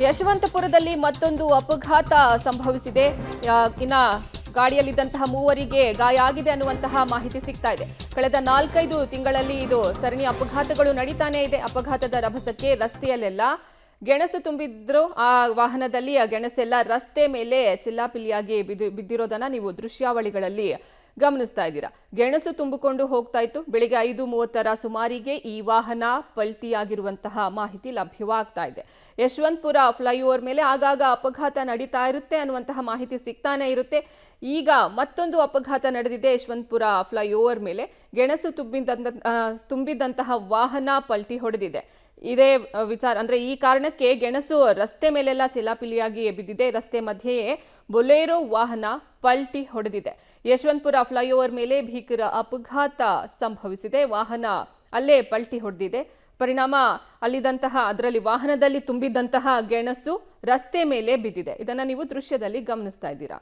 ಯಶವಂತಪುರದಲ್ಲಿ ಮತ್ತೊಂದು ಅಪಘಾತ ಸಂಭವಿಸಿದೆ. ಇನ್ನ ಗಾಡಿಯಲ್ಲಿದ್ದಂತಹ ಮೂವರಿಗೆ ಗಾಯ ಆಗಿದೆ ಅನ್ನುವಂತಹ ಮಾಹಿತಿ ಸಿಗ್ತಾ ಇದೆ. ಕಳೆದ 4-5 ತಿಂಗಳಲ್ಲಿ ಇದು ಸರಣಿ ಅಪಘಾತಗಳು ನಡೀತಾನೆ ಇದೆ. ಅಪಘಾತದ ರಭಸಕ್ಕೆ ರಸ್ತೆಯಲ್ಲೆಲ್ಲ ಗೆಣಸು ತುಂಬಿದ್ರು. ಆ ವಾಹನದಲ್ಲಿ ಆ ಗೆಣಸೆಲ್ಲ ರಸ್ತೆ ಮೇಲೆ ಚಿಲ್ಲಾಪಿಲ್ಲಿಯಾಗಿ ಬಿದ್ದಿರೋದನ್ನ ನೀವು ದೃಶ್ಯಾವಳಿಗಳಲ್ಲಿ ಗಮನಿಸ್ತಾ ಇದ್ದೀರಾ. ಗೆಣಸು ತುಂಬಿಕೊಂಡು ಹೋಗ್ತಾ ಇತ್ತು. ಬೆಳಿಗ್ಗೆ 5:30 ಸುಮಾರಿಗೆ ಈ ವಾಹನ ಪಲ್ಟಿಯಾಗಿರುವಂತಹ ಮಾಹಿತಿ ಲಭ್ಯವಾಗ್ತಾ ಇದೆ. ಯಶವಂತಪುರ ಫ್ಲೈಓವರ್ ಮೇಲೆ ಆಗಾಗ ಅಪಘಾತ ನಡೀತಾ ಇರುತ್ತೆ ಅನ್ನುವಂತಹ ಮಾಹಿತಿ ಸಿಗ್ತಾನೆ ಇರುತ್ತೆ. ಈಗ ಮತ್ತೊಂದು ಅಪಘಾತ ನಡೆದಿದೆ. ಯಶವಂತಪುರ ಫ್ಲೈಓವರ್ ಮೇಲೆ ಗೆಣಸು ತುಂಬಿದಂತಹ ವಾಹನ ಪಲ್ಟಿ ಹೊಡೆದಿದೆ. ಇದೇ ವಿಚಾರ ಅಂದ್ರೆ ಈ ಕಾರಣಕ್ಕೆ ಗೆಣಸು ರಸ್ತೆ ಮೇಲೆಲ್ಲ ಚಿಲ್ಲಾಪಿಲ್ಲಿಯಾಗಿ ಬಿದ್ದಿದೆ. ರಸ್ತೆ ಮಧ್ಯೆಯೇ ಬೊಲೇರೋ ವಾಹನ ಪಲ್ಟಿ ಹೊಡೆದಿದೆ. ಯಶವಂತಪುರ ಫ್ಲೈಓವರ್ ಮೇಲೆ ಭೀಕರ ಅಪಘಾತ ಸಂಭವಿಸಿದೆ. ವಾಹನ ಅಲ್ಲೇ ಪಲ್ಟಿ ಹೊಡೆದಿದೆ. ಪರಿಣಾಮ ಅದರಲ್ಲಿ ವಾಹನದಲ್ಲಿ ತುಂಬಿದ್ದಂತಹ ಗೆಣಸು ರಸ್ತೆ ಮೇಲೆ ಬಿದ್ದಿದೆ. ಇದನ್ನ ನೀವು ದೃಶ್ಯದಲ್ಲಿ ಗಮನಿಸ್ತಾ ಇದ್ದೀರಾ.